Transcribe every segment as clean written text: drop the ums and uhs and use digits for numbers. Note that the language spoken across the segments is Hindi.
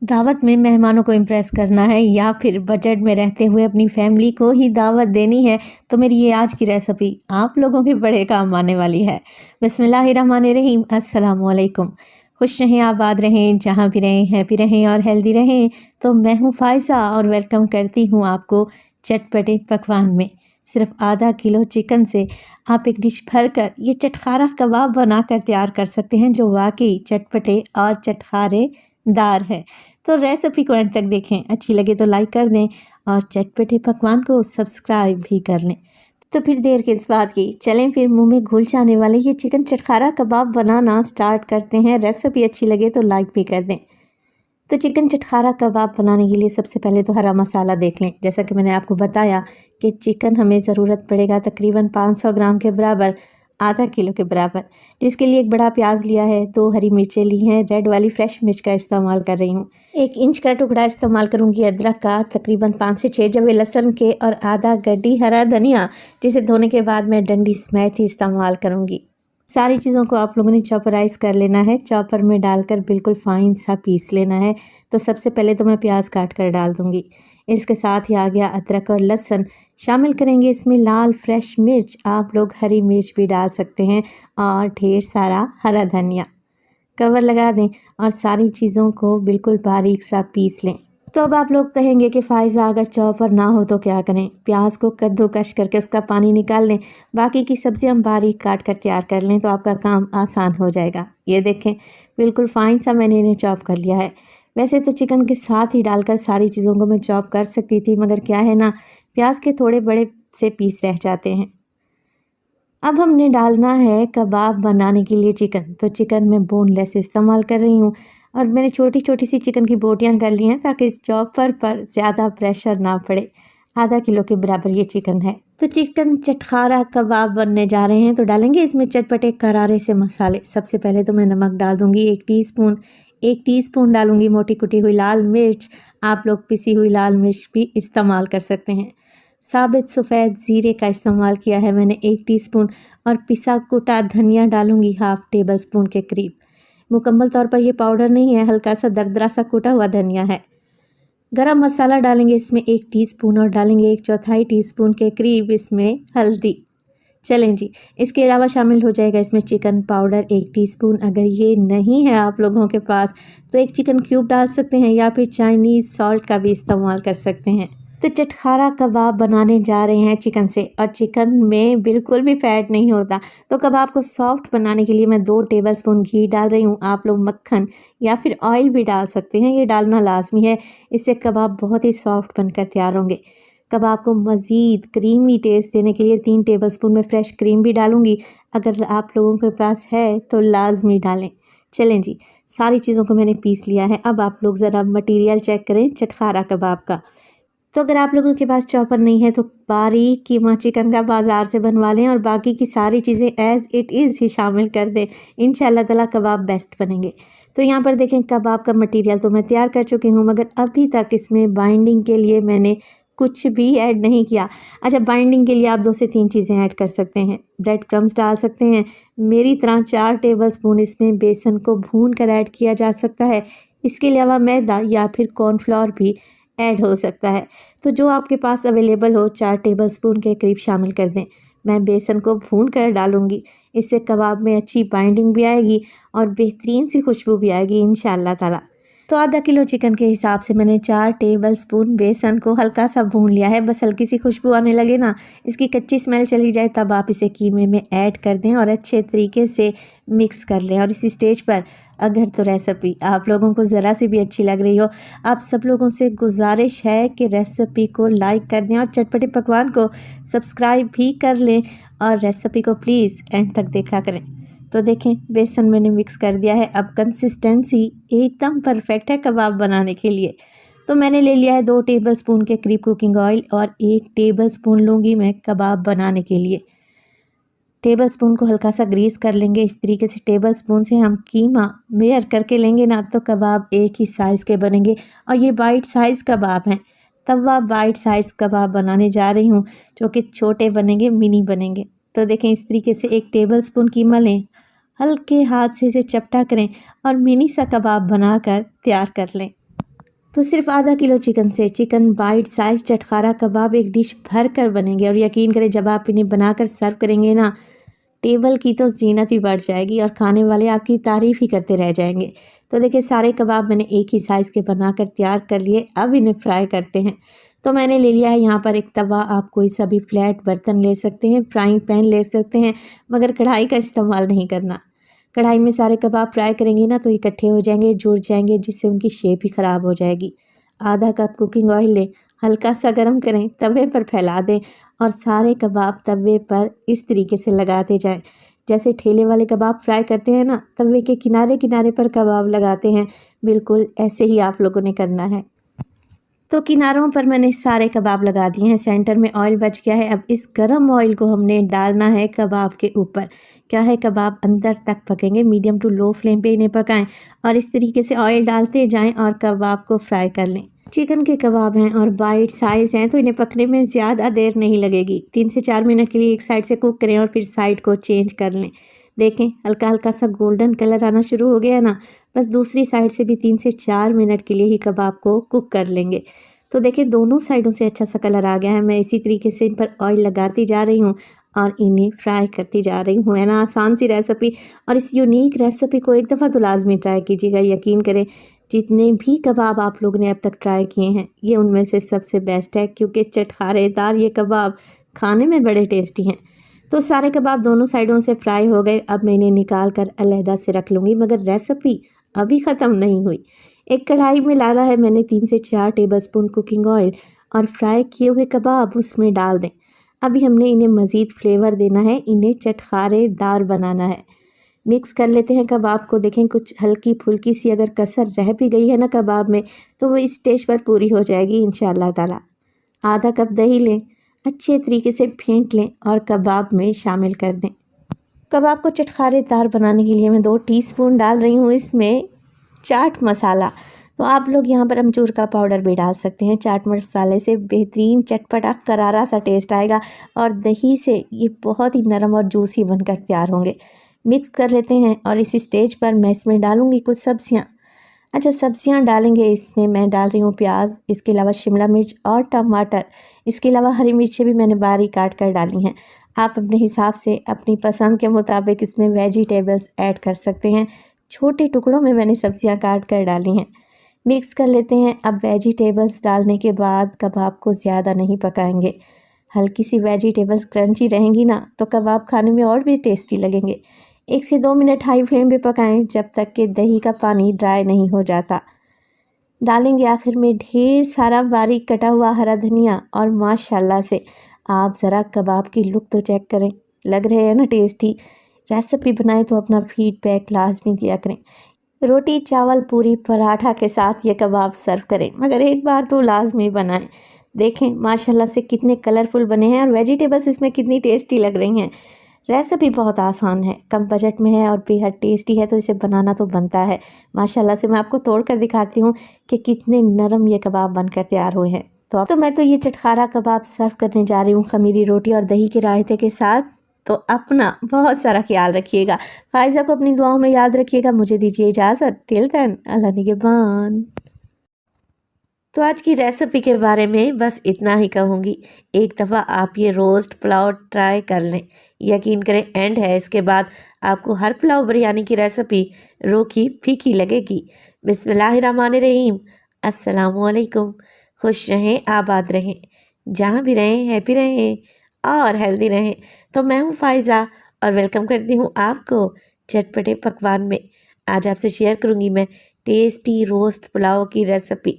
दावत में मेहमानों को इम्प्रेस करना है या फिर बजट में रहते हुए अपनी फैमिली को ही दावत देनी है तो मेरी ये आज की रेसिपी आप लोगों के बड़े काम आने वाली है। बिस्मिल्लाहिर्रहमानिर्रहीम, अस्सलाम वालेकुम। खुश रहें, आबाद रहें, जहाँ भी रहें हैप्पी रहें और हेल्दी रहें। तो मैं हूँ फ़ायज़ा और वेलकम करती हूँ आपको चटपटे पकवान में। सिर्फ आधा किलो चिकन से आप एक डिश भरकर ये चटखारा कबाब बनाकर तैयार कर सकते हैं जो वाकई चटपटे और चटखारेदार है। तो रेसिपी को एंड तक देखें, अच्छी लगे तो लाइक कर दें और चटपटे पकवान को सब्सक्राइब भी कर लें। तो फिर देर किस बात की, चलें फिर मुंह में घुल जाने वाले ये चिकन चटखारा कबाब बनाना स्टार्ट करते हैं। रेसिपी अच्छी लगे तो लाइक भी कर दें। तो चिकन चटखारा कबाब बनाने के लिए सबसे पहले तो हरा मसाला देख लें। जैसा कि मैंने आपको बताया कि चिकन हमें ज़रूरत पड़ेगा तकरीबन 500 ग्राम के बराबर, आधा किलो के बराबर, जिसके लिए एक बड़ा प्याज लिया है, 2 हरी मिर्चें ली हैं, रेड वाली फ्रेश मिर्च का इस्तेमाल कर रही हूँ। 1 इंच का टुकड़ा इस्तेमाल करूँगी अदरक का, तकरीबन 5 से 6 जवे लहसुन के और आधा गड्डी हरा धनिया, जिसे धोने के बाद मैं डंडी समेत ही इस्तेमाल करूँगी। सारी चीज़ों को आप लोगों ने चॉपराइज़ कर लेना है, चॉपर में डालकर बिल्कुल फाइन सा पीस लेना है। तो सबसे पहले तो मैं प्याज काट कर डाल दूँगी। इसके साथ ही आ गया अदरक और लहसुन, शामिल करेंगे इसमें लाल फ्रेश मिर्च, आप लोग हरी मिर्च भी डाल सकते हैं, और ढेर सारा हरा धनिया। कवर लगा दें और सारी चीज़ों को बिल्कुल बारीक सा पीस लें। तो अब आप लोग कहेंगे कि फ़ायज़ा अगर चॉपर ना हो तो क्या करें? प्याज को कद्दूकस करके उसका पानी निकाल लें, बाकी की सब्ज़ियाँ बारीक काट कर तैयार कर लें तो आपका काम आसान हो जाएगा। ये देखें, बिल्कुल फ़ाइन सा मैंने इन्हें चॉप कर लिया है। वैसे तो चिकन के साथ ही डालकर सारी चीज़ों को मैं चॉप कर सकती थी, मगर क्या है ना, प्याज के थोड़े बड़े से पीस रह जाते हैं। अब हमने डालना है कबाब बनाने के लिए चिकन। तो चिकन मैं बोनलेस इस्तेमाल कर रही हूँ और मैंने छोटी छोटी सी चिकन की बोटियाँ कर ली हैं ताकि इस चॉपर पर ज़्यादा प्रेशर ना पड़े। आधा किलो के बराबर ये चिकन है। तो चिकन चटखारा कबाब बनने जा रहे हैं तो डालेंगे इसमें चटपटे करारे से मसाले। सबसे पहले तो मैं नमक डाल दूँगी 1 टीस्पून। 1 टीस्पून डालूँगी मोटी कुटी हुई लाल मिर्च, आप लोग पिसी हुई लाल मिर्च भी इस्तेमाल कर सकते हैं। साबित सफ़ेद ज़ीरे का इस्तेमाल किया है मैंने 1 टीस्पून, और पिसा कुटा धनिया डालूंगी हाफ़ टेबल स्पून के करीब। मुकम्मल तौर पर ये पाउडर नहीं है, हल्का सा दरदरा सा कुटा हुआ धनिया है। गरम मसाला डालेंगे इसमें 1 टीस्पून और डालेंगे 1/4 टीस्पून के करीब इसमें हल्दी। चलें जी, इसके अलावा शामिल हो जाएगा इसमें चिकन पाउडर 1 टीस्पून। अगर ये नहीं है आप लोगों के पास तो एक चिकन क्यूब डाल सकते हैं या फिर चाइनीज़ सॉल्ट का भी इस्तेमाल कर सकते हैं। तो चटखारा कबाब बनाने जा रहे हैं चिकन से, और चिकन में बिल्कुल भी फैट नहीं होता। तो कबाब को सॉफ्ट बनाने के लिए मैं 2 टेबलस्पून घी डाल रही हूँ। आप लोग मक्खन या फिर ऑयल भी डाल सकते हैं, ये डालना लाजमी है, इससे कबाब बहुत ही सॉफ्ट बनकर तैयार होंगे। कबाब को मज़ीद क्रीमी टेस्ट देने के लिए 3 टेबलस्पून में फ़्रेश क्रीम भी डालूँगी। अगर आप लोगों के पास है तो लाजमी डालें। चलें जी, सारी चीज़ों को मैंने पीस लिया है। अब आप लोग ज़रा मटीरियल चेक करें चटखारा कबाब का। तो अगर आप लोगों के पास चॉपर नहीं है तो बारीक कीमा चिकन का बाज़ार से बनवा लें और बाकी की सारी चीज़ें एज़ इट इज़ ही शामिल कर दें। इंशाल्लाह ताला कबाब बेस्ट बनेंगे। तो यहाँ पर देखें, कबाब का मटेरियल तो मैं तैयार कर चुकी हूँ, मगर अभी तक इसमें बाइंडिंग के लिए मैंने कुछ भी ऐड नहीं किया। अच्छा, बाइंडिंग के लिए आप 2 से 3 चीज़ें ऐड कर सकते हैं। ब्रेड क्रम्स डाल सकते हैं, मेरी तरह 4 टेबलस्पून इसमें बेसन को भून कर ऐड किया जा सकता है। इसके अलावा मैदा या फिर कॉर्नफ्लोर भी ऐड हो सकता है। तो जो आपके पास अवेलेबल हो 4 टेबलस्पून के करीब शामिल कर दें। मैं बेसन को भून कर डालूँगी, इससे कबाब में अच्छी बाइंडिंग भी आएगी और बेहतरीन सी खुशबू भी आएगी इंशाअल्लाह ताला। तो आधा किलो चिकन के हिसाब से मैंने 4 टेबलस्पून बेसन को हल्का सा भून लिया है। बस हल्की सी खुशबू आने लगे ना, इसकी कच्ची स्मेल चली जाए, तब आप इसे कीमे में ऐड कर दें और अच्छे तरीके से मिक्स कर लें। और इसी स्टेज पर अगर तो रेसिपी आप लोगों को ज़रा सी भी अच्छी लग रही हो, आप सब लोगों से गुजारिश है कि रेसिपी को लाइक कर दें और चटपटे पकवान को सब्सक्राइब भी कर लें, और रेसिपी को प्लीज़ एंड तक देखा करें। तो देखें, बेसन मैंने मिक्स कर दिया है। अब कंसिस्टेंसी एकदम परफेक्ट है कबाब बनाने के लिए। तो मैंने ले लिया है 2 टेबलस्पून के करीब कुकिंग ऑयल, और 1 टेबलस्पून लूँगी मैं कबाब बनाने के लिए। टेबलस्पून को हल्का सा ग्रीस कर लेंगे। इस तरीके से टेबलस्पून से हम कीमा मेयर करके लेंगे ना, तो कबाब एक ही साइज़ के बनेंगे, और ये बाइट साइज़ कबाब हैं। तवा बाइट साइज़ कबाब बनाने जा रही हूँ, जो कि छोटे बनेंगे, मिनी बनेंगे। तो देखें, इस तरीके से 1 टेबलस्पून कीमा लें, हल्के हाथ से इसे चपटा करें और मिनी सा कबाब बनाकर तैयार कर लें। तो सिर्फ आधा किलो चिकन से चिकन बाइट साइज चटखारा कबाब एक डिश भर कर बनेंगे। और यकीन करें जब आप इन्हें बनाकर सर्व करेंगे ना, टेबल की तो ज़ीनत ही बढ़ जाएगी और खाने वाले आपकी तारीफ़ ही करते रह जाएंगे। तो देखिए सारे कबाब मैंने एक ही साइज़ के बनाकर तैयार कर लिए। अब इन्हें फ्राई करते हैं। तो मैंने ले लिया है यहाँ पर एक तवा। आप कोई सा भी फ्लैट बर्तन ले सकते हैं, फ्राइंग पैन ले सकते हैं, मगर कढ़ाई का इस्तेमाल नहीं करना। कढ़ाई में सारे कबाब फ्राई करेंगे ना तो इकट्ठे हो जाएंगे, जुड़ जाएंगे, जिससे उनकी शेप ही ख़राब हो जाएगी। आधा कप कुकिंग ऑयल लें, हल्का सा गर्म करें, तवे पर फैला दें और सारे कबाब तवे पर इस तरीके से लगाते जाएं। जैसे ठेले वाले कबाब फ्राई करते हैं ना, तवे के किनारे किनारे पर कबाब लगाते हैं, बिल्कुल ऐसे ही आप लोगों ने करना है। तो किनारों पर मैंने सारे कबाब लगा दिए हैं। सेंटर में ऑयल बच गया है। अब इस गरम ऑयल को हमने डालना है कबाब के ऊपर। क्या है, कबाब अंदर तक पकेंगे। मीडियम टू लो फ्लेम पे इन्हें पकाएं और इस तरीके से ऑयल डालते जाएं और कबाब को फ्राई कर लें। चिकन के कबाब हैं और बाइट साइज़ हैं, तो इन्हें पकने में ज़्यादा देर नहीं लगेगी। 3 से 4 मिनट के लिए एक साइड से कुक करें और फिर साइड को चेंज कर लें। देखें हल्का हल्का सा गोल्डन कलर आना शुरू हो गया ना, बस दूसरी साइड से भी 3 से 4 मिनट के लिए ही कबाब को कुक कर लेंगे। तो देखिए दोनों साइडों से अच्छा सा कलर आ गया है। मैं इसी तरीके से इन पर ऑयल लगाती जा रही हूँ और इन्हें फ्राई करती जा रही हूँ। है ना आसान सी रेसिपी। और इस यूनिक रेसिपी को एक दफ़ा तो लाजमी ट्राई कीजिएगा। यकीन करें जितने भी कबाब आप लोगों ने अब तक ट्राई किए हैं, ये उनमें से सबसे बेस्ट है, क्योंकि चटखारेदार ये कबाब खाने में बड़े टेस्टी हैं। तो सारे कबाब दोनों साइडों से फ्राई हो गए। अब मैं इन्हें निकाल कर अलहदा से रख लूँगी, मगर रेसिपी अभी ख़त्म नहीं हुई। एक कढ़ाई में डाला है मैंने 3 से 4 टेबलस्पून कुकिंग ऑयल और फ्राई किए हुए कबाब उसमें डाल दें। अभी हमने इन्हें मज़ीद फ्लेवर देना है, इन्हें चटखारेदार बनाना है। मिक्स कर लेते हैं कबाब को। देखें कुछ हल्की फुल्की सी अगर कसर रह भी गई है ना कबाब में, तो वो इस स्टेज पर पूरी हो जाएगी इंशाअल्लाह ताला। आधा कप दही लें, अच्छे तरीके से फेंट लें और कबाब में शामिल कर दें। कबाब को चटखारेदार बनाने के लिए मैं 2 टीस्पून डाल रही हूँ इसमें चाट मसाला। तो आप लोग यहाँ पर अमचूर का पाउडर भी डाल सकते हैं। चाट मसाले से बेहतरीन चटपटा करारा सा टेस्ट आएगा और दही से ये बहुत ही नरम और जूसी बनकर तैयार होंगे। मिक्स कर लेते हैं और इसी स्टेज पर मैं इसमें डालूँगी कुछ सब्जियाँ। अच्छा सब्जियाँ डालेंगे इसमें मैं डाल रही हूँ प्याज, इसके अलावा शिमला मिर्च और टमाटर। इसके अलावा हरी मिर्चें भी मैंने बारीक काट कर डाली हैं। आप अपने हिसाब से अपनी पसंद के मुताबिक इसमें वेजिटेबल्स ऐड कर सकते हैं। छोटे टुकड़ों में मैंने सब्जियां काट कर डाली हैं। मिक्स कर लेते हैं। अब वेजिटेबल्स डालने के बाद कबाब को ज़्यादा नहीं पकाएंगे। हल्की सी वेजिटेबल्स क्रंची रहेंगी ना, तो कबाब खाने में और भी टेस्टी लगेंगे। 1 से 2 मिनट हाई फ्लेम पे पकाएं जब तक कि दही का पानी ड्राई नहीं हो जाता। डालेंगे आखिर में ढेर सारा बारीक कटा हुआ हरा धनिया और माशाल्लाह से आप ज़रा कबाब की लुक तो चेक करें, लग रहे हैं ना टेस्टी। रेसिपी बनाएं तो अपना फीडबैक लाजमी दिया करें। रोटी चावल पूरी पराठा के साथ ये कबाब सर्व करें, मगर एक बार तो लाजमी बनाएं। देखें माशाल्लाह से कितने कलरफुल बने हैं और वेजिटेबल्स इसमें कितनी टेस्टी लग रही हैं। रेसिपी बहुत आसान है, कम बजट में है और बेहद टेस्टी है, तो इसे बनाना तो बनता है। माशाल्लाह से मैं आपको तोड़ कर दिखाती हूँ कि कितने नरम ये कबाब बनकर तैयार हुए हैं। तो मैं तो ये चटखारा कबाब सर्व करने जा रही हूँ खमीरी रोटी और दही के रायते के साथ। तो अपना बहुत सारा ख्याल रखिएगा। फायज़ा को अपनी दुआओं में याद रखिएगा। मुझे दीजिए इजाज़त। टिल देन अल्लाह निगहबान। तो आज की रेसिपी के बारे में बस इतना ही कहूँगी। एक दफ़ा आप ये रोस्ट पुलाव ट्राई कर लें, यकीन करें एंड है इसके बाद आपको हर पुलाव बिरयानी की रेसिपी रूखी फीकी लगेगी। बिस्मिल्लाहिर्रहमानिर्रहीम। अस्सलामुअलैकुम। खुश रहें, आबाद रहें, जहाँ भी रहें हैप्पी रहें और हेल्दी रहें। तो मैं हूँ फ़ायज़ा और वेलकम करती हूँ आपको चटपटे पकवान में। आज आपसे शेयर करूँगी मैं टेस्टी रोस्ट पुलाव की रेसिपी।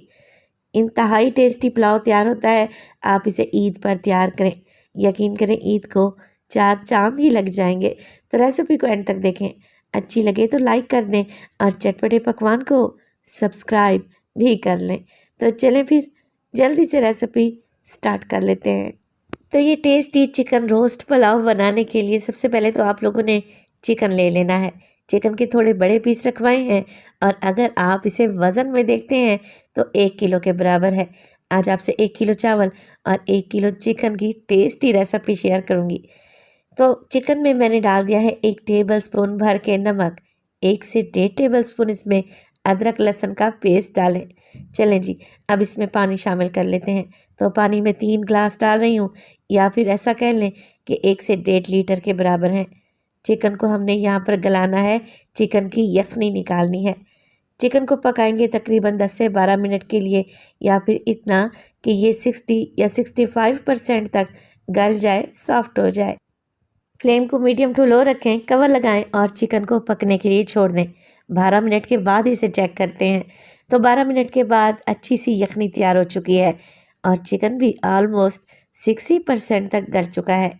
इंतहाई टेस्टी पुलाव तैयार होता है। आप इसे ईद पर तैयार करें, यकीन करें ईद को 4 चांद ही लग जाएंगे। तो रेसिपी को एंड तक देखें, अच्छी लगे तो लाइक कर दें और चटपटे पकवान को सब्सक्राइब भी कर लें। तो चलें फिर जल्दी से रेसिपी स्टार्ट कर लेते हैं। तो ये टेस्टी चिकन रोस्ट पुलाव बनाने के लिए सबसे पहले तो आप लोगों ने चिकन ले लेना है। चिकन के थोड़े बड़े पीस रखवाए हैं और अगर आप इसे वज़न में देखते हैं तो 1 किलो के बराबर है। आज आपसे 1 किलो चावल और 1 किलो चिकन की टेस्टी रेसिपी शेयर करूंगी। तो चिकन में मैंने डाल दिया है 1 टेबलस्पून भर के नमक। 1 से 1.5 टेबलस्पून इसमें अदरक लहसुन का पेस्ट डालें। चलें जी, अब इसमें पानी शामिल कर लेते हैं। तो पानी में 3 ग्लास डाल रही हूँ, या फिर ऐसा कह लें कि 1 से 1.5 लीटर के बराबर हैं। चिकन को हमने यहाँ पर गलाना है, चिकन की यखनी निकालनी है। चिकन को पकाएंगे तकरीबन 10 से 12 मिनट के लिए, या फिर इतना कि ये 60 या 65% तक गल जाए, सॉफ्ट हो जाए। फ्लेम को मीडियम टू लो रखें, कवर लगाएं और चिकन को पकने के लिए छोड़ दें। 12 मिनट के बाद इसे चेक करते हैं। तो 12 मिनट के बाद अच्छी सी यखनी तैयार हो चुकी है और चिकन भी ऑलमोस्ट 60% तक गल चुका है।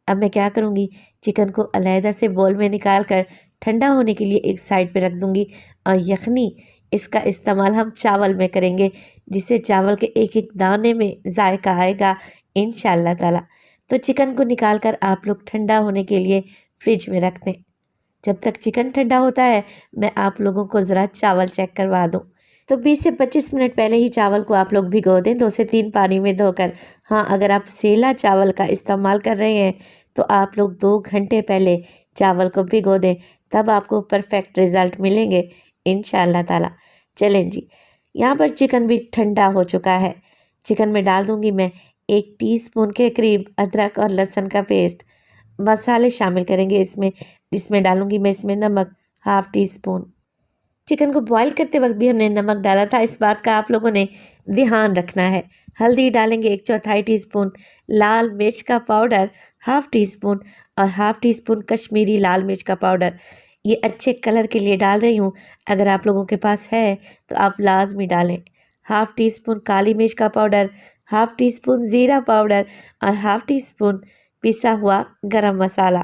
अब मैं क्या करूँगी, चिकन को अलहदा से बोल में निकाल कर ठंडा होने के लिए एक साइड पे रख दूँगी, और यखनी इसका इस्तेमाल हम चावल में करेंगे, जिससे चावल के एक एक दाने में जायका आएगा इंशाअल्लाह ताला। तो चिकन को निकाल कर आप लोग ठंडा होने के लिए फ्रिज में रख दें। जब तक चिकन ठंडा होता है, मैं आप लोगों को ज़रा चावल चेक करवा दूँ। तो 20 से 25 मिनट पहले ही चावल को आप लोग भिगो दें, 2 से 3 पानी में धोकर। हाँ, अगर आप सेला चावल का इस्तेमाल कर रहे हैं तो आप लोग 2 घंटे पहले चावल को भिगो दें, तब आपको परफेक्ट रिज़ल्ट मिलेंगे इंशाअल्लाह ताला। चलें जी, यहाँ पर चिकन भी ठंडा हो चुका है। चिकन में डाल दूँगी मैं 1 टीस्पून के करीब अदरक और लहसुन का पेस्ट। मसाले शामिल करेंगे इसमें, जिसमें डालूँगी मैं इसमें नमक ½ टीस्पून। चिकन को बॉईल करते वक्त भी हमने नमक डाला था, इस बात का आप लोगों ने ध्यान रखना है। हल्दी डालेंगे 1/4 टीस्पून, लाल मिर्च का पाउडर ½ टीस्पून और ½ टीस्पून कश्मीरी लाल मिर्च का पाउडर। ये अच्छे कलर के लिए डाल रही हूँ, अगर आप लोगों के पास है तो आप लाजमी डालें। ½ टीस्पून काली मिर्च का पाउडर, ½ टीस्पून ज़ीरा पाउडर और ½ टीस्पून पिसा हुआ गरम मसाला।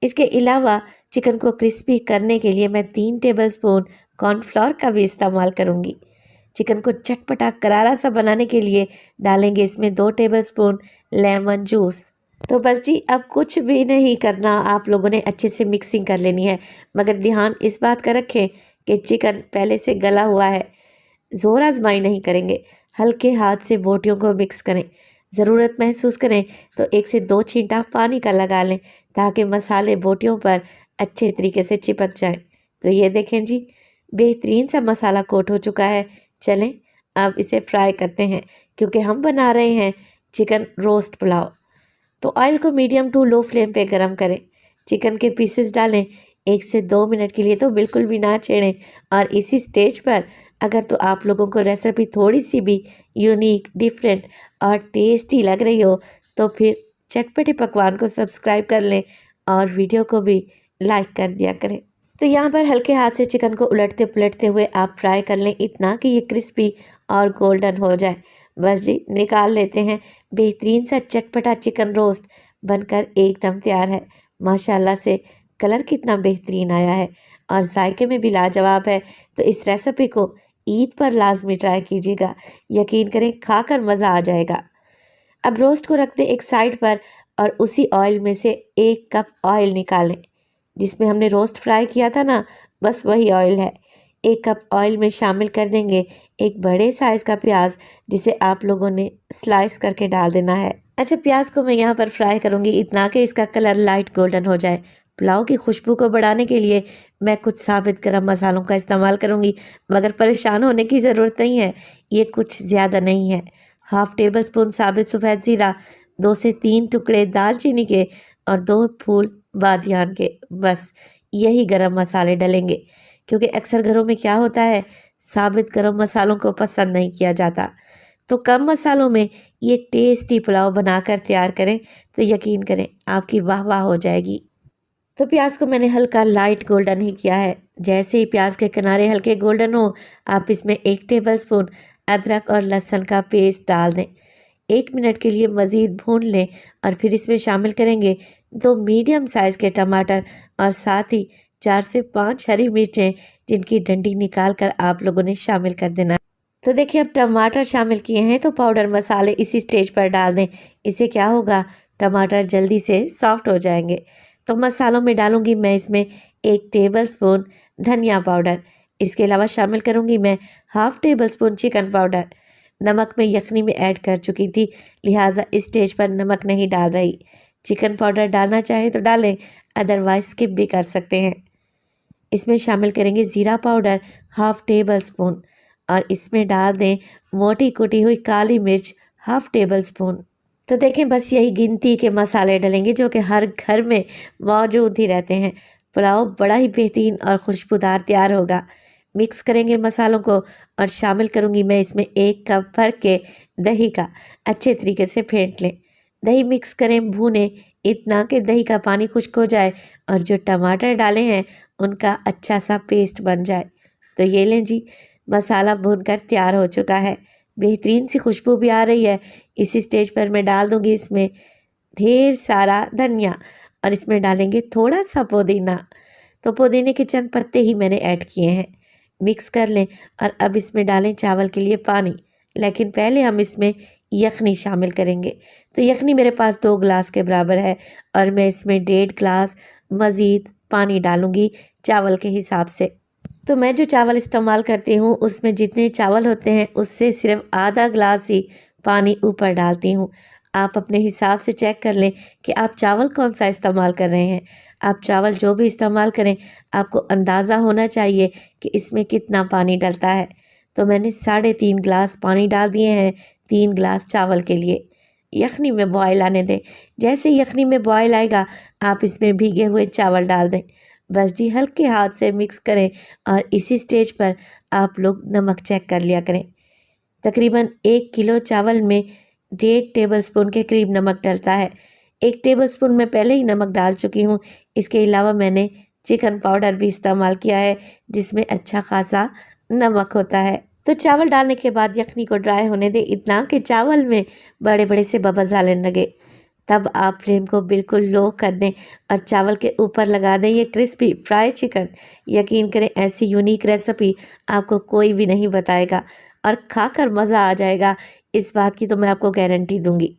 इसके अलावा चिकन को क्रिस्पी करने के लिए मैं 3 टेबलस्पून कॉर्नफ्लोर का भी इस्तेमाल करूँगी। चिकन को चटपटा करारा सा बनाने के लिए डालेंगे इसमें 2 टेबलस्पून लेमन जूस। तो बस जी, अब कुछ भी नहीं करना, आप लोगों ने अच्छे से मिक्सिंग कर लेनी है, मगर ध्यान इस बात का रखें कि चिकन पहले से गला हुआ है। ज़ोर आजमाई नहीं करेंगे, हल्के हाथ से बोटियों को मिक्स करें। ज़रूरत महसूस करें तो 1 से 2 छींटा पानी का लगा लें, ताकि मसाले बोटियों पर अच्छे तरीके से चिपक जाएं। तो ये देखें जी, बेहतरीन सा मसाला कोट हो चुका है। चलें अब इसे फ्राई करते हैं, क्योंकि हम बना रहे हैं चिकन रोस्ट पुलाव। तो ऑयल को मीडियम टू लो फ्लेम पे गरम करें। चिकन के पीसेस डालें, 1 से 2 मिनट के लिए तो बिल्कुल भी ना छेड़ें। और इसी स्टेज पर अगर तो आप लोगों को रेसिपी थोड़ी सी भी यूनिक, डिफरेंट और टेस्टी लग रही हो, तो फिर चटपटे पकवान को सब्सक्राइब कर लें और वीडियो को भी लाइक कर दिया करें। तो यहाँ पर हल्के हाथ से चिकन को उलटते पुलटते हुए आप फ्राई कर लें, इतना कि ये क्रिस्पी और गोल्डन हो जाए। बस जी, निकाल लेते हैं। बेहतरीन सा चटपटा चिकन रोस्ट बनकर एकदम तैयार है। माशाल्लाह से कलर कितना बेहतरीन आया है और जायके में भी लाजवाब है। तो इस रेसिपी को ईद पर लाजमी ट्राई कीजिएगा, यकीन करें खाकर मज़ा आ जाएगा। अब रोस्ट को रख दें एक साइड पर और उसी ऑयल में से 1 कप ऑयल निकालें, जिसमें हमने रोस्ट फ्राई किया था ना, बस वही ऑयल है। 1 कप ऑयल में शामिल कर देंगे एक बड़े साइज़ का प्याज, जिसे आप लोगों ने स्लाइस करके डाल देना है। अच्छा, प्याज को मैं यहाँ पर फ्राई करूँगी इतना कि इसका कलर लाइट गोल्डन हो जाए। पुलाव की खुशबू को बढ़ाने के लिए मैं कुछ साबित गरम मसालों का इस्तेमाल करूँगी, मगर परेशान होने की ज़रूरत नहीं है, ये कुछ ज़्यादा नहीं है। ½ टेबलस्पून साबित सफ़ेद ज़ीरा, 2 से 3 टुकड़े दालचीनी के और 2 फूल बादियान के, बस यही गरम मसाले डलेंगे, क्योंकि अक्सर घरों में क्या होता है, साबित गरम मसालों को पसंद नहीं किया जाता। तो कम मसालों में ये टेस्टी पुलाव बनाकर तैयार करें, तो यकीन करें आपकी वाह वाह हो जाएगी। तो प्याज को मैंने हल्का लाइट गोल्डन ही किया है। जैसे ही प्याज के किनारे हल्के गोल्डन हो, आप इसमें 1 टेबलस्पून अदरक और लहसुन का पेस्ट डाल दें। 1 मिनट के लिए मज़ीद भून लें और फिर इसमें शामिल करेंगे 2 मीडियम साइज़ के टमाटर और साथ ही 4 से 5 हरी मिर्चें, जिनकी डंडी निकाल कर आप लोगों ने शामिल कर देना। तो देखिए, अब टमाटर शामिल किए हैं तो पाउडर मसाले इसी स्टेज पर डाल दें। इससे क्या होगा, टमाटर जल्दी से सॉफ्ट हो जाएंगे। तो मसालों में डालूंगी मैं इसमें 1 टेबलस्पून धनिया पाउडर। इसके अलावा शामिल करूंगी मैं ½ टेबलस्पून चिकन पाउडर। नमक मैं यखनी में ऐड कर चुकी थी, लिहाजा इस स्टेज पर नमक नहीं डाल रही। चिकन पाउडर डालना चाहें तो डालें, अदरवाइज स्किप भी कर सकते हैं। इसमें शामिल करेंगे ज़ीरा पाउडर ½ टेबलस्पून और इसमें डाल दें मोटी कुटी हुई काली मिर्च हाफ टेबल स्पून। तो देखें बस यही गिनती के मसाले डलेंगे जो कि हर घर में मौजूद ही रहते हैं। पुलाव बड़ा ही बेहतरीन और खुशबूदार तैयार होगा। मिक्स करेंगे मसालों को और शामिल करूँगी मैं इसमें 1 कप भर के दही का। अच्छे तरीके से फेंट लें। दही मिक्स करें, भूनें इतना कि दही का पानी खुश्क हो जाए और जो टमाटर डाले हैं उनका अच्छा सा पेस्ट बन जाए। तो ये लें जी, मसाला भूनकर तैयार हो चुका है। बेहतरीन सी खुशबू भी आ रही है। इसी स्टेज पर मैं डाल दूँगी इसमें ढेर सारा धनिया और इसमें डालेंगे थोड़ा सा पुदीना। तो पुदीने के चंद पत्ते ही मैंने ऐड किए हैं। मिक्स कर लें और अब इसमें डालें चावल के लिए पानी, लेकिन पहले हम इसमें यखनी शामिल करेंगे। तो यखनी मेरे पास 2 गिलास के बराबर है और मैं इसमें 1.5 गिलास मज़ीद पानी डालूँगी चावल के हिसाब से। तो मैं जो चावल इस्तेमाल करती हूँ उसमें जितने चावल होते हैं उससे सिर्फ आधा गिलास ही पानी ऊपर डालती हूँ। आप अपने हिसाब से चेक कर लें कि आप चावल कौन सा इस्तेमाल कर रहे हैं। आप चावल जो भी इस्तेमाल करें आपको अंदाज़ा होना चाहिए कि इसमें कितना पानी डलता है। तो मैंने 3.5 गिलास पानी डाल दिए हैं 3 गिलास चावल के लिए। यखनी में बॉयल आने दें। जैसे यखनी में बॉयल आएगा आप इसमें भीगे हुए चावल डाल दें। बस जी हल्के हाथ से मिक्स करें और इसी स्टेज पर आप लोग नमक चेक कर लिया करें। तकरीबन 1 किलो चावल में 1.5 टेबलस्पून के करीब नमक डलता है। 1 टेबलस्पून मैं पहले ही नमक डाल चुकी हूँ। इसके अलावा मैंने चिकन पाउडर भी इस्तेमाल किया है जिसमें अच्छा खासा नमक होता है। तो चावल डालने के बाद यखनी को ड्राई होने दें इतना कि चावल में बड़े बड़े से बबल्स आने लगे। तब आप फ्लेम को बिल्कुल लो कर दें और चावल के ऊपर लगा दें ये क्रिस्पी फ्राई चिकन। यकीन करें ऐसी यूनिक रेसिपी आपको कोई भी नहीं बताएगा और खाकर मज़ा आ जाएगा, इस बात की तो मैं आपको गारंटी दूंगी।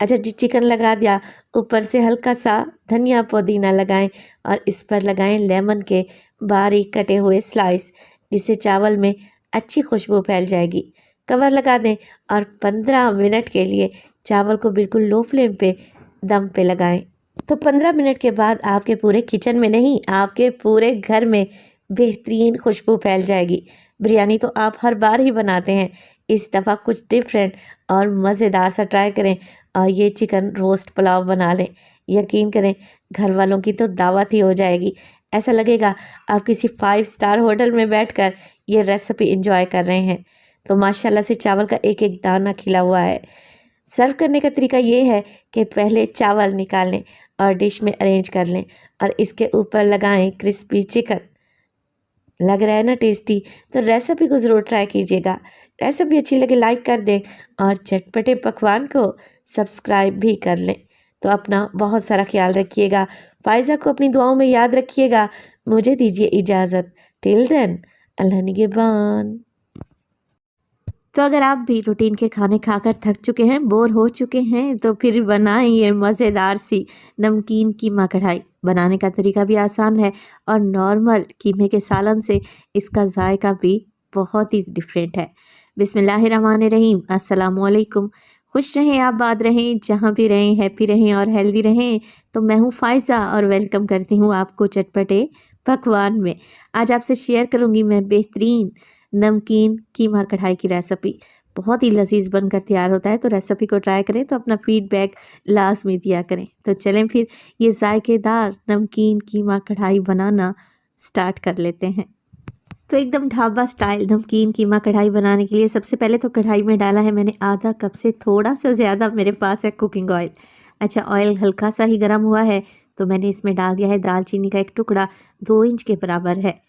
अच्छा जी, चिकन लगा दिया, ऊपर से हल्का सा धनिया पुदीना लगाएं और इस पर लगाएं लेमन के बारीक कटे हुए स्लाइस, जिससे चावल में अच्छी खुशबू फैल जाएगी। कवर लगा दें और 15 मिनट के लिए चावल को बिल्कुल लो फ्लेम पे दम पे लगाएं। तो 15 मिनट के बाद आपके पूरे किचन में नहीं, आपके पूरे घर में बेहतरीन खुशबू फैल जाएगी। बिरयानी तो आप हर बार ही बनाते हैं, इस दफ़ा कुछ डिफरेंट और मज़ेदार सा ट्राई करें और ये चिकन रोस्ट पुलाव बना लें। यकीन करें घर वालों की तो दावत ही हो जाएगी। ऐसा लगेगा आप किसी 5 स्टार होटल में बैठकर ये रेसिपी एंजॉय कर रहे हैं। तो माशाल्लाह से चावल का एक एक दाना खिला हुआ है। सर्व करने का तरीका ये है कि पहले चावल निकाल लें और डिश में अरेंज कर लें और इसके ऊपर लगाएं क्रिस्पी चिकन। लग रहा है ना टेस्टी? तो रेसिपी को ज़रूर ट्राई कीजिएगा। रेसिपी अच्छी लगे लाइक कर दें और चटपटे पकवान को सब्सक्राइब भी कर लें। तो अपना बहुत सारा ख्याल रखिएगा। फ़ायज़ा को अपनी दुआओं में याद रखिएगा। मुझे दीजिए इजाज़त। टिल देन अल्लाह निगहबान। तो अगर आप भी रूटीन के खाने खाकर थक चुके हैं, बोर हो चुके हैं, तो फिर बनाएं ये मज़ेदार सी नमकीन कीमा कढ़ाई। बनाने का तरीका भी आसान है और नॉर्मल कीमे के सालन से इसका जायका भी बहुत ही डिफरेंट है। बिस्मिल्लाहिर्रहमानिर्रहीम, अस्सलामुअलैकुम। खुश रहें, आबाद रहें, जहाँ भी रहें, हैप्पी रहें और हेल्दी रहें। तो मैं हूँ फ़ायज़ा और वेलकम करती हूँ आपको चटपटे पकवान में। आज आपसे शेयर करूँगी मैं बेहतरीन नमकीन कीमा कढ़ाई की रेसिपी। बहुत ही लजीज बनकर तैयार होता है। तो रेसिपी को ट्राई करें तो अपना फीडबैक लाजमी दिया करें। तो चलें फिर ये जायकेदार नमकीन कीमा कढ़ाई बनाना स्टार्ट कर लेते हैं। तो एकदम ढाबा स्टाइल नमकीन कीमा कढ़ाई बनाने के लिए सबसे पहले तो कढ़ाई में डाला है मैंने आधा कप से थोड़ा सा ज़्यादा मेरे पास है कुकिंग ऑयल। अच्छा, ऑयल हल्का सा ही गर्म हुआ है तो मैंने इसमें डाल दिया है दालचीनी का एक टुकड़ा, 2 इंच के बराबर है।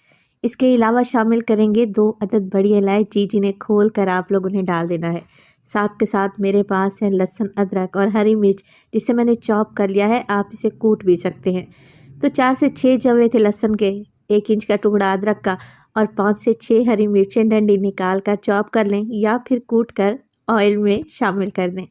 इसके अलावा शामिल करेंगे 2 अदद बड़ी इलायची, जिन्हें खोल कर आप लोगों ने डाल देना है। साथ के साथ मेरे पास है लहसुन, अदरक और हरी मिर्च, जिसे मैंने चॉप कर लिया है। आप इसे कूट भी सकते हैं। तो 4 से 6 जवे थे लहसुन के, 1 इंच का टुकड़ा अदरक का और 5 से 6 हरी मिर्चें डंडी निकाल कर चॉप कर लें या फिर कूट कर ऑयल में शामिल कर दें।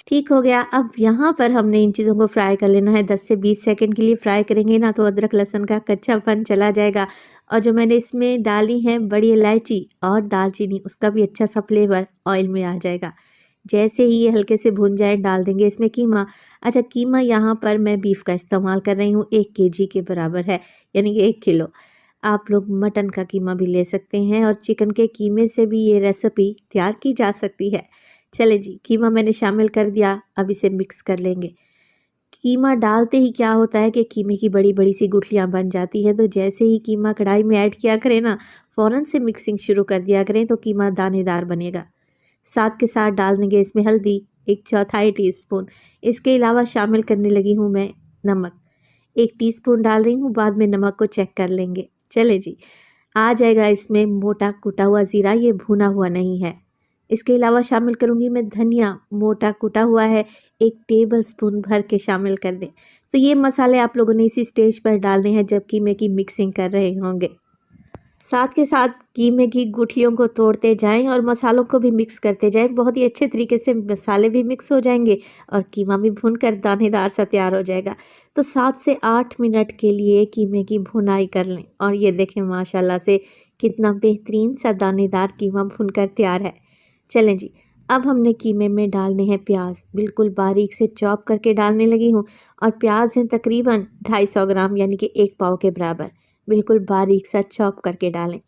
ठीक हो गया। अब यहाँ पर हमने इन चीज़ों को फ्राई कर लेना है। 10 से 20 सेकंड के लिए फ्राई करेंगे ना तो अदरक लहसुन का कच्चापन चला जाएगा। और जो मैंने इसमें डाली है बड़ी इलायची और दालचीनी, उसका भी अच्छा सा फ्लेवर ऑयल में आ जाएगा। जैसे ही ये हल्के से भुन जाए डाल देंगे इसमें कीमा। अच्छा, कीमा यहाँ पर मैं बीफ का इस्तेमाल कर रही हूँ, 1 केजी के बराबर है, यानी कि 1 किलो। आप लोग मटन का कीमा भी ले सकते हैं और चिकन के कीमे से भी ये रेसिपी तैयार की जा सकती है। चले जी, कीमा मैंने शामिल कर दिया, अब इसे मिक्स कर लेंगे। कीमा डालते ही क्या होता है कि कीमे की बड़ी बड़ी सी गुठलियाँ बन जाती हैं, तो जैसे ही कीमा कढ़ाई में ऐड किया करें ना, फ़ौरन से मिक्सिंग शुरू कर दिया करें तो कीमा दानेदार बनेगा। साथ के साथ डाल देंगे इसमें हल्दी 1/4 टीस्पून। इसके अलावा शामिल करने लगी हूँ मैं नमक, 1 टीस्पून डाल रही हूँ, बाद में नमक को चेक कर लेंगे। चलें जी, आ जाएगा इसमें मोटा कुटा हुआ ज़ीरा, ये भुना हुआ नहीं है। इसके अलावा शामिल करूँगी मैं धनिया, मोटा कुटा हुआ है, 1 टेबलस्पून भर के शामिल कर दें। तो ये मसाले आप लोगों ने इसी स्टेज पर डालने हैं जब कीमे की मिक्सिंग कर रहे होंगे। साथ के साथ कीमे की गुठलियों को तोड़ते जाएं और मसालों को भी मिक्स करते जाएं। बहुत ही अच्छे तरीके से मसाले भी मिक्स हो जाएंगे और कीमा भी भुनकर दानेदार सा तैयार हो जाएगा। तो 7 से 8 मिनट के लिए कीमे की भुनाई कर लें और ये देखें माशाल्लाह से कितना बेहतरीन सा दानेदार कीमा भुनकर तैयार है। चलें जी, अब हमने कीमे में डालने हैं प्याज, बिल्कुल बारीक से चॉप करके डालने लगी हूँ और प्याज हैं तकरीबन 250 ग्राम यानी कि 1 पाव के बराबर, बिल्कुल बारीक सा चॉप करके डालें।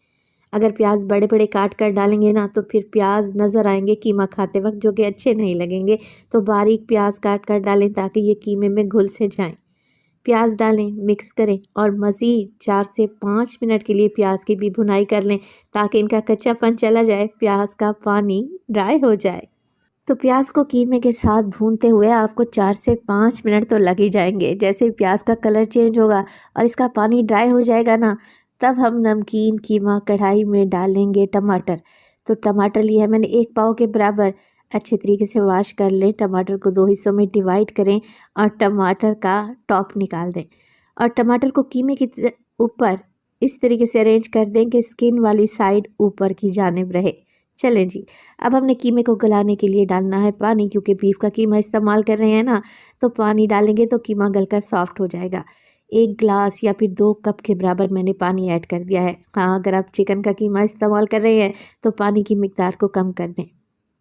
अगर प्याज बड़े बड़े काट कर डालेंगे ना तो फिर प्याज नज़र आएंगे कीमा खाते वक्त, जो कि अच्छे नहीं लगेंगे। तो बारीक प्याज काट कर डालें ताकि ये कीमे में घुल से जाएं। प्याज डालें, मिक्स करें और मज़ीद 4 से 5 मिनट के लिए प्याज की भी भुनाई कर लें ताकि इनका कच्चापन चला जाए, प्याज का पानी ड्राई हो जाए। तो प्याज को कीमे के साथ भूनते हुए आपको 4 से 5 मिनट तो लग ही जाएंगे। जैसे ही प्याज का कलर चेंज होगा और इसका पानी ड्राई हो जाएगा ना, तब हम नमकीन कीमा कढ़ाई में डालेंगे टमाटर। तो टमाटर लिया है मैंने 1 पाव के बराबर, अच्छे तरीके से वॉश कर लें। टमाटर को 2 हिस्सों में डिवाइड करें और टमाटर का टॉप निकाल दें और टमाटर को कीमे के ऊपर इस तरीके से अरेंज कर दें कि स्किन वाली साइड ऊपर की जानिब रहे। चलें जी, अब हमने कीमे को गलाने के लिए डालना है पानी, क्योंकि बीफ का कीमा इस्तेमाल कर रहे हैं ना, तो पानी डालेंगे तो कीमा गलकर सॉफ्ट हो जाएगा। 1 ग्लास या फिर 2 कप के बराबर मैंने पानी ऐड कर दिया है। हाँ, अगर आप चिकन का कीमा इस्तेमाल कर रहे हैं तो पानी की मिकदार को कम कर दें।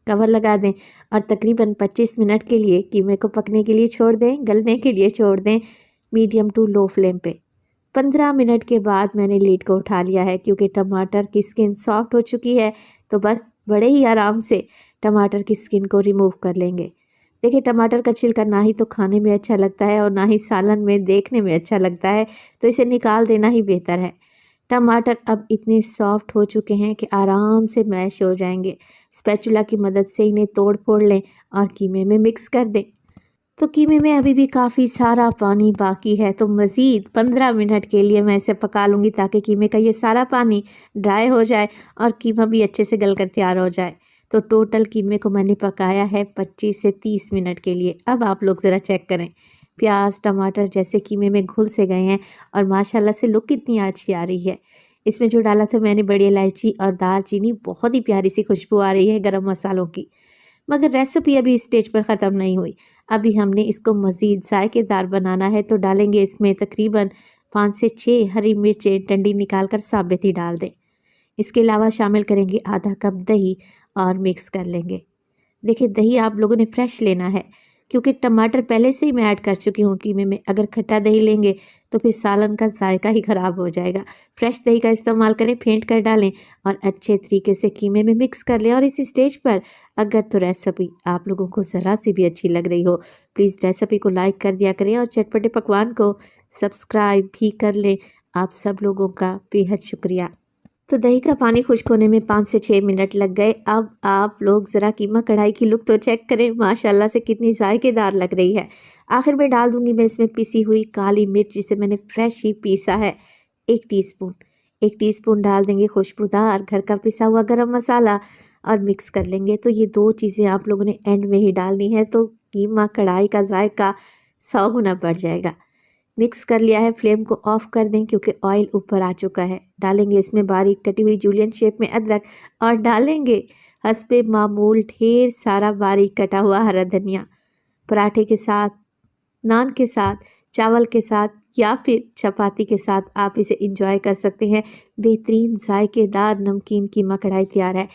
कवर लगा दें और तकरीबन 25 मिनट के लिए कीमे को पकने के लिए छोड़ दें, गलने के लिए छोड़ दें मीडियम टू लो फ्लेम पे। 15 मिनट के बाद मैंने लीड को उठा लिया है, क्योंकि टमाटर की स्किन सॉफ्ट हो चुकी है। तो बस बड़े ही आराम से टमाटर की स्किन को रिमूव कर लेंगे। देखिए, टमाटर का छिलका ना ही तो खाने में अच्छा लगता है और ना ही सालन में देखने में अच्छा लगता है, तो इसे निकाल देना ही बेहतर है। टमाटर अब इतने सॉफ्ट हो चुके हैं कि आराम से मैश हो जाएंगे। स्पैचुला की मदद से इन्हें तोड़ फोड़ लें और कीमे में मिक्स कर दें। तो कीमे में अभी भी काफ़ी सारा पानी बाकी है, तो मज़ीद 15 मिनट के लिए मैं इसे पका लूँगी ताकि कीमे का ये सारा पानी ड्राई हो जाए और कीमा भी अच्छे से गल कर तैयार हो जाए। तो टोटल कीमे को मैंने पकाया है 25 से 30 मिनट के लिए। अब आप लोग ज़रा चेक करें, प्याज टमाटर जैसे कीमे में घुल से गए हैं और माशाल्लाह से लुक कितनी अच्छी आ रही है। इसमें जो डाला था मैंने बड़ी इलायची और दालचीनी, बहुत ही प्यारी सी खुशबू आ रही है गरम मसालों की। मगर रेसिपी अभी इस स्टेज पर ख़त्म नहीं हुई। अभी हमने इसको मज़ीद जायकेदार बनाना है, तो डालेंगे इसमें तकरीबन 5 से 6 हरी मिर्चें डंडी निकाल कर साबित ही डाल दें। इसके अलावा शामिल करेंगे आधा कप दही और मिक्स कर लेंगे। देखिए, दही आप लोगों ने फ्रेश लेना है, क्योंकि टमाटर पहले से ही मैं ऐड कर चुकी हूँ कीमे में। अगर खट्टा दही लेंगे तो फिर सालन का जायका ही ख़राब हो जाएगा। फ्रेश दही का इस्तेमाल करें, फेंट कर डालें और अच्छे तरीके से कीमे में मिक्स कर लें। और इस स्टेज पर अगर तो रेसिपी आप लोगों को ज़रा सी भी अच्छी लग रही हो, प्लीज़ रेसिपी को लाइक कर दिया करें और चटपटे पकवान को सब्सक्राइब भी कर लें। आप सब लोगों का बेहद शुक्रिया। तो दही का पानी खुश्क होने में 5 से 6 मिनट लग गए। अब आप लोग ज़रा कीमा कढ़ाई की लुक तो चेक करें, माशाल्लाह से कितनी जायकेदार लग रही है। आखिर में डाल दूंगी मैं इसमें पिसी हुई काली मिर्च, जिसे मैंने फ्रेश ही पीसा है, 1 टीस्पून। 1 टीस्पून डाल देंगे खुशबूदार घर का पिसा हुआ गरम मसाला और मिक्स कर लेंगे। तो ये 2 चीज़ें आप लोगों ने एंड में ही डालनी है, तो कीमा कढ़ाई का जायका 100 गुना बढ़ जाएगा। मिक्स कर लिया है, फ्लेम को ऑफ कर दें क्योंकि ऑयल ऊपर आ चुका है। डालेंगे इसमें बारीक कटी हुई जूलियन शेप में अदरक और डालेंगे हस्बे मामूल ढेर सारा बारीक कटा हुआ हरा धनिया। पराठे के साथ, नान के साथ, चावल के साथ या फिर चपाती के साथ आप इसे इंजॉय कर सकते हैं। बेहतरीन जायकेदार नमकीन कीमा कढ़ाई तैयार है।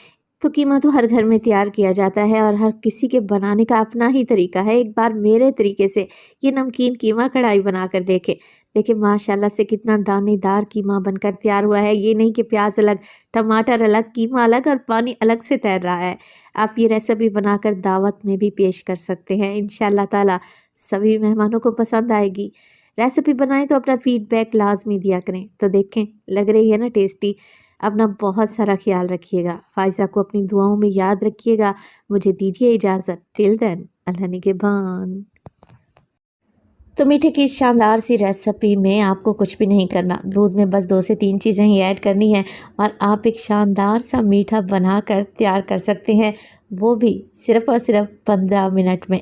तो कीमा तो हर घर में तैयार किया जाता है और हर किसी के बनाने का अपना ही तरीका है। एक बार मेरे तरीके से ये नमकीन कीमा कढ़ाई बनाकर देखें। देखिए माशाल्लाह से कितना दानेदार कीमा बनकर तैयार हुआ है। ये नहीं कि प्याज अलग, टमाटर अलग, कीमा अलग और पानी अलग से तैर रहा है। आप ये रेसिपी बनाकर दावत में भी पेश कर सकते हैं। इंशाल्लाह ताला सभी मेहमानों को पसंद आएगी। रेसिपी बनाएं तो अपना फीडबैक लाजमी दिया करें। तो देखें लग रही है ना टेस्टी। अपना बहुत सारा ख्याल रखिएगा। फ़ाइज़ा को अपनी दुआओं में याद रखिएगा। मुझे दीजिए इजाज़त। टिल देन अल्लाह निगहबान। तो मीठे की इस शानदार सी रेसिपी में आपको कुछ भी नहीं करना। दूध में बस 2 से 3 चीज़ें ही ऐड करनी है और आप एक शानदार सा मीठा बनाकर तैयार कर सकते हैं, वो भी सिर्फ़ और सिर्फ 15 मिनट में।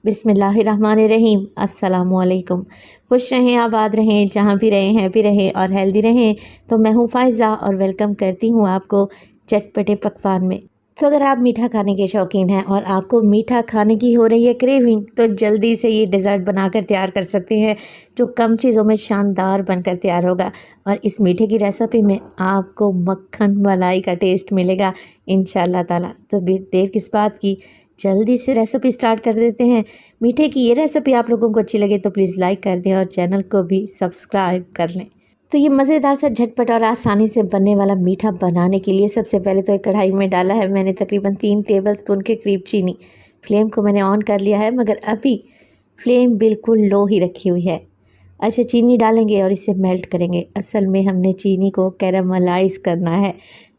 बिस्मिल्लाहिर्रहमानिर्रहीम। अस्सलामुअलैकुम। खुश रहें, आबाद रहें, जहाँ भी रहें, हैप्पी रहें और हेल्दी रहें। तो मैं हूँ फ़ाइज़ा और वेलकम करती हूँ आपको चटपटे पकवान में। तो अगर आप मीठा खाने के शौकीन हैं और आपको मीठा खाने की हो रही है क्रेविंग, तो जल्दी से ये डेज़र्ट बनाकर तैयार कर सकते हैं जो कम चीज़ों में शानदार बनकर तैयार होगा। और इस मीठे की रेसिपी में आपको मक्खन मलाई का टेस्ट मिलेगा इंशाल्लाह ताला। तो देर किस बात की, जल्दी से रेसिपी स्टार्ट कर देते हैं। मीठे की ये रेसिपी आप लोगों को अच्छी लगे तो प्लीज़ लाइक कर दें और चैनल को भी सब्सक्राइब कर लें। तो ये मज़ेदार सा झटपट और आसानी से बनने वाला मीठा बनाने के लिए सबसे पहले तो एक कढ़ाई में डाला है मैंने तकरीबन 3 टेबलस्पून के करीब चीनी। फ्लेम को मैंने ऑन कर लिया है मगर अभी फ्लेम बिल्कुल लो ही रखी हुई है। अच्छा, चीनी डालेंगे और इसे मेल्ट करेंगे। असल में हमने चीनी को कैरामलाइज़ करना है।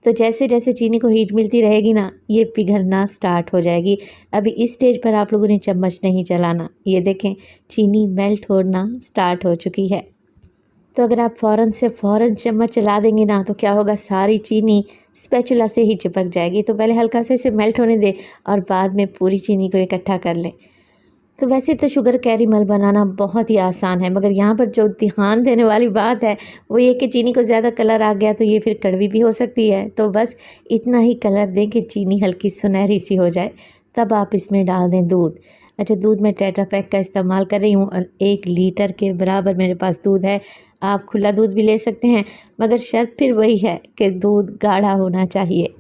तो जैसे जैसे चीनी को हीट मिलती रहेगी ना, ये पिघलना स्टार्ट हो जाएगी। अभी इस स्टेज पर आप लोगों ने चम्मच नहीं चलाना। ये देखें चीनी मेल्ट होना स्टार्ट हो चुकी है। तो अगर आप फ़ौरन चम्मच चला देंगे ना, तो क्या होगा, सारी चीनी स्पैचुला से ही चिपक जाएगी। तो पहले हल्का से इसे मेल्ट होने दें और बाद में पूरी चीनी को इकट्ठा कर लें। तो वैसे तो शुगर कैरेमल बनाना बहुत ही आसान है, मगर यहाँ पर जो ध्यान देने वाली बात है वो ये कि चीनी को ज़्यादा कलर आ गया तो ये फिर कड़वी भी हो सकती है। तो बस इतना ही कलर दें कि चीनी हल्की सुनहरी सी हो जाए, तब आप इसमें डाल दें दूध। अच्छा, दूध में टेट्रा पैक का इस्तेमाल कर रही हूँ और 1 लीटर के बराबर मेरे पास दूध है। आप खुला दूध भी ले सकते हैं, मगर शर्त फिर वही है कि दूध गाढ़ा होना चाहिए।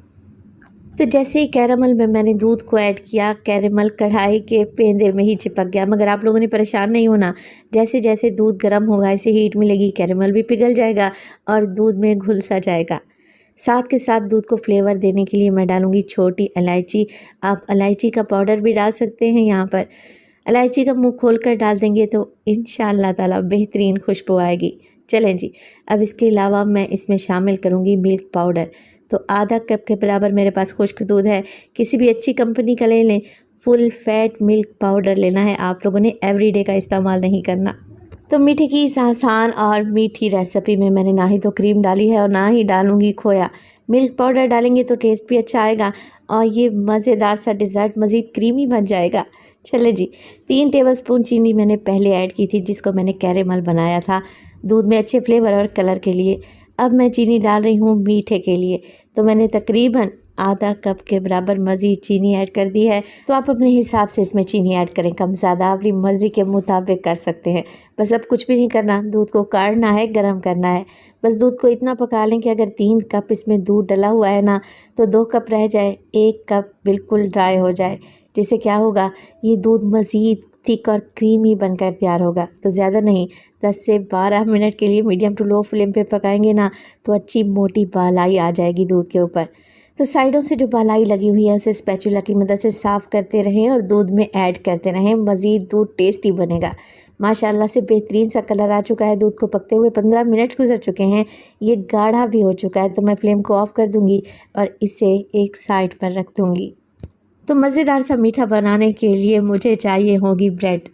तो जैसे ही कैरामल में मैंने दूध को ऐड किया, कैरामल कढ़ाई के पेंदे में ही चिपक गया। मगर आप लोगों ने परेशान नहीं होना, जैसे जैसे दूध गर्म होगा, इसे हीट मिलेगी, कैरामल भी पिघल जाएगा और दूध में घुल सा जाएगा। साथ के साथ दूध को फ्लेवर देने के लिए मैं डालूँगी छोटी इलायची। आप इलायची का पाउडर भी डाल सकते हैं। यहाँ पर इलायची का मुँह खोल कर डाल देंगे तो इंशाअल्लाह ताला बेहतरीन खुशबू आएगी। चलें जी, अब इसके अलावा मैं इसमें शामिल करूँगी मिल्क पाउडर। तो आधा कप के बराबर मेरे पास खुश्क दूध है, किसी भी अच्छी कंपनी का ले लें। फुल फैट मिल्क पाउडर लेना है, आप लोगों ने एवरीडे का इस्तेमाल नहीं करना। तो मीठे की इस आसान और मीठी रेसिपी में मैंने ना ही तो क्रीम डाली है और ना ही डालूँगी खोया। मिल्क पाउडर डालेंगे तो टेस्ट भी अच्छा आएगा और ये मज़ेदार सा डिज़र्ट मज़ीद क्रीमी बन जाएगा। चलें जी, 3 टेबलस्पून चीनी मैंने पहले ऐड की थी, जिसको मैंने कैरेमल बनाया था दूध में अच्छे फ्लेवर और कलर के लिए। अब मैं चीनी डाल रही हूँ मीठे के लिए। तो मैंने तकरीबन आधा कप के बराबर मज़ीद चीनी ऐड कर दी है। तो आप अपने हिसाब से इसमें चीनी ऐड करें, कम ज़्यादा अपनी मर्ज़ी के मुताबिक कर सकते हैं। बस अब कुछ भी नहीं करना, दूध को काढ़ना है, गर्म करना है। बस दूध को इतना पका लें कि अगर 3 कप इसमें दूध डला हुआ है ना, तो 2 कप रह जाए, 1 कप बिल्कुल ड्राई हो जाए। जिससे क्या होगा, ये दूध मज़ीद थिक और क्रीमी बनकर तैयार होगा। तो ज़्यादा नहीं, 10 से 12 मिनट के लिए मीडियम टू लो फ्लेम पे पकाएंगे ना, तो अच्छी मोटी बालाई आ जाएगी दूध के ऊपर। तो साइडों से जो बालाई लगी हुई है उसे स्पैचुला की मदद से साफ़ करते रहें और दूध में ऐड करते रहें। मज़ीद दूध टेस्टी बनेगा। माशाल्लाह से बेहतरीन सा कलर आ चुका है। दूध को पकते हुए 15 मिनट गुजर चुके हैं। ये गाढ़ा भी हो चुका है। तो मैं फ्लेम को ऑफ़ कर दूँगी और इसे एक साइड पर रख दूँगी। तो मज़ेदार सा मीठा बनाने के लिए मुझे चाहिए होगी ब्रेड।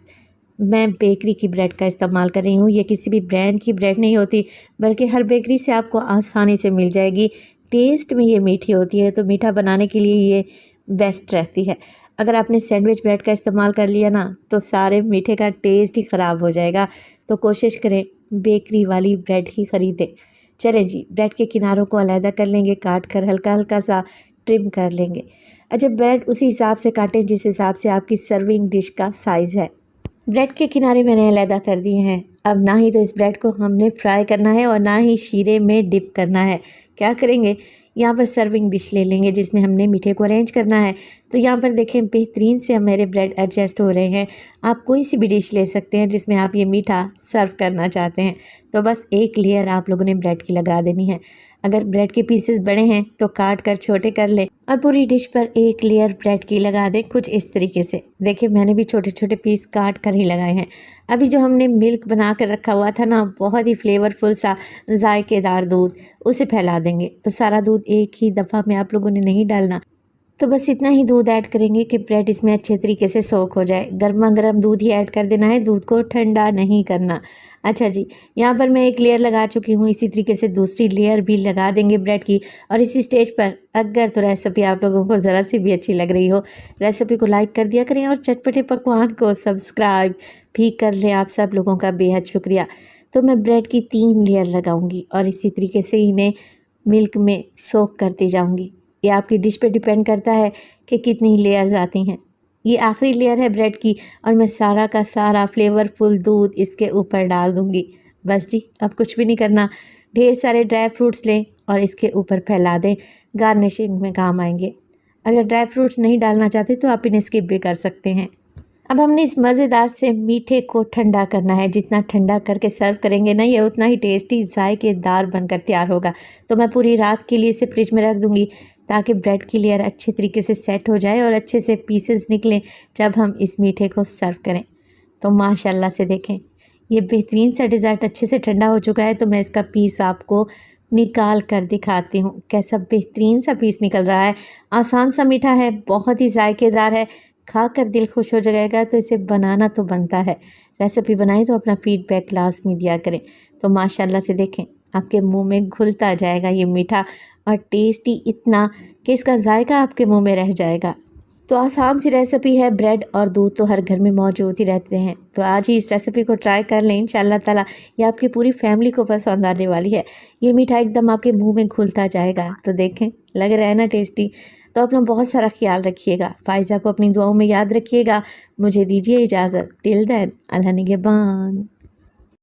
मैं बेकरी की ब्रेड का इस्तेमाल कर रही हूँ। ये किसी भी ब्रांड की ब्रेड नहीं होती, बल्कि हर बेकरी से आपको आसानी से मिल जाएगी। टेस्ट में ये मीठी होती है, तो मीठा बनाने के लिए ये बेस्ट रहती है। अगर आपने सैंडविच ब्रेड का इस्तेमाल कर लिया ना, तो सारे मीठे का टेस्ट ही ख़राब हो जाएगा। तो कोशिश करें बेकरी वाली ब्रेड ही ख़रीदें। चलें जी, ब्रेड के किनारों को अलहदा कर लेंगे, काट कर हल्का हल्का सा ट्रिम कर लेंगे। अच्छा, ब्रेड उसी हिसाब से काटें जिस हिसाब से आपकी सर्विंग डिश का साइज़ है। ब्रेड के किनारे मैंने अलहदा कर दिए हैं। अब ना ही तो इस ब्रेड को हमने फ्राई करना है और ना ही शीरे में डिप करना है। क्या करेंगे, यहाँ पर सर्विंग डिश ले लेंगे जिसमें हमने मीठे को अरेंज करना है। तो यहाँ पर देखें बेहतरीन से मेरे ब्रेड एडजस्ट हो रहे हैं। आप कोई सी भी डिश ले सकते हैं जिसमें आप ये मीठा सर्व करना चाहते हैं। तो बस एक लेयर आप लोगों ने ब्रेड की लगा देनी है। अगर ब्रेड के पीसेस बड़े हैं तो काट कर छोटे कर ले और पूरी डिश पर एक लेयर ब्रेड की लगा दें कुछ इस तरीके से। देखिए मैंने भी छोटे छोटे पीस काट कर ही लगाए हैं। अभी जो हमने मिल्क बना कर रखा हुआ था ना, बहुत ही फ्लेवरफुल सा जायकेदार दूध, उसे फैला देंगे। तो सारा दूध एक ही दफ़ा में आप लोगों ने नहीं डालना, तो बस इतना ही दूध ऐड करेंगे कि ब्रेड इसमें अच्छे तरीके से सोख हो जाए। गर्मा गर्म दूध ही ऐड कर देना है, दूध को ठंडा नहीं करना। अच्छा जी, यहाँ पर मैं एक लेयर लगा चुकी हूँ, इसी तरीके से दूसरी लेयर भी लगा देंगे ब्रेड की। और इसी स्टेज पर अगर तो रेसिपी आप लोगों को ज़रा सी भी अच्छी लग रही हो, रेसिपी को लाइक कर दिया करें और चटपटे पकवान को सब्सक्राइब भी कर लें। आप सब लोगों का बेहद शुक्रिया। तो मैं ब्रेड की 3 लेयर लगाऊंगी और इसी तरीके से इन्हें मिल्क में सोक करती जाऊंगी। ये आपकी डिश पे डिपेंड करता है कि कितनी लेयर्स आती हैं। ये आखिरी लेयर है ब्रेड की और मैं सारा का सारा फ्लेवरफुल दूध इसके ऊपर डाल दूंगी। बस जी, अब कुछ भी नहीं करना। ढेर सारे ड्राई फ्रूट्स लें और इसके ऊपर फैला दें, गार्निशिंग में काम आएंगे। अगर ड्राई फ्रूट्स नहीं डालना चाहते तो आप इन्हें स्किप भी कर सकते हैं। अब हमने इस मज़ेदार से मीठे को ठंडा करना है। जितना ठंडा करके सर्व करेंगे ना, ये उतना ही टेस्टी जायकेदार बनकर तैयार होगा। तो मैं पूरी रात के लिए इसे फ्रिज में रख दूंगी ताकि ब्रेड की लेयर अच्छे तरीके से सेट हो जाए और अच्छे से पीसेस निकलें जब हम इस मीठे को सर्व करें। तो माशाल्लाह से देखें, ये बेहतरीन सा डिज़र्ट अच्छे से ठंडा हो चुका है। तो मैं इसका पीस आपको निकाल कर दिखाती हूँ। कैसा बेहतरीन सा पीस निकल रहा है। आसान सा मीठा है, बहुत ही जायकेदार है, खाकर दिल खुश हो जाएगा। तो इसे बनाना तो बनता है। रेसिपी बनाई तो अपना फीडबैक लाजमी दिया करें। तो माशाल्लाह से देखें, आपके मुंह में घुलता जाएगा ये मीठा और टेस्टी इतना कि इसका जायका आपके मुंह में रह जाएगा। तो आसान सी रेसिपी है। ब्रेड और दूध तो हर घर में मौजूद ही रहते हैं। तो आज ही इस रेसिपी को ट्राई कर लें, इंशाल्लाह ताला ये आपकी पूरी फैमिली को पसंद आने वाली है। ये मीठा एकदम आपके मुंह में घुलता जाएगा। तो देखें, लग रहा है ना टेस्टी। तो अपना बहुत सारा ख्याल रखिएगा। फायज़ा को अपनी दुआओं में याद रखिएगा। मुझे दीजिए इजाज़त। टिल देन, अल्लाह निगहबान।